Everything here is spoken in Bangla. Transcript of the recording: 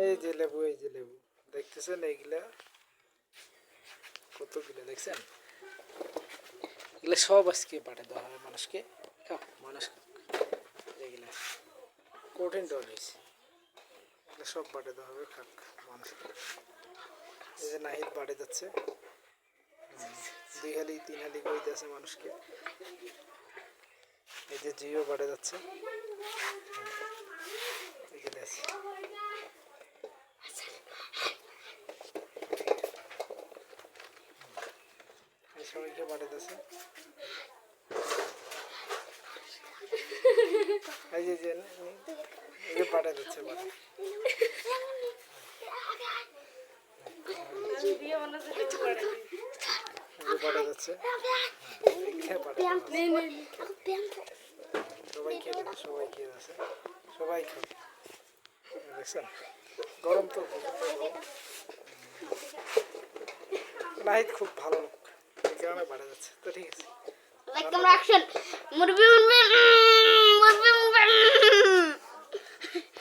এই যে লেবু, এই যে লেবু দেখতেছেন, এইগুলা কতগুলো দেখছেন? এগুলো সব আজকে পাঠিয়ে দেওয়া হবে মানুষকে। খাও, মানুষ এগুলা কঠিন তো রয়েছে, এগুলো সব পাঠিয়ে দেওয়া হবে খাক মানুষকে। এই যে নাহিদ বাড়ে যাচ্ছে, 2 হালি 3 হালি করে দিয়েছে মানুষকে। এই যে জিও বাড়ে যাচ্ছে, এই যে দেখছি সবাইকে বাড়ে যাচ্ছে। এই যে এই যে বাড়ে যাচ্ছে, বাড়ে বাড়ে যাচ্ছে, সবাই খেয়ে সবাই খেয়ে আছে, সবাই খাবে দেখছেন। গরম তো, নাহিদ খুব ভালো লোক, এই কারণে বাড়ে যাচ্ছে। তো ঠিক আছে, লাইক তোমরা অ্যাকশন মুরগি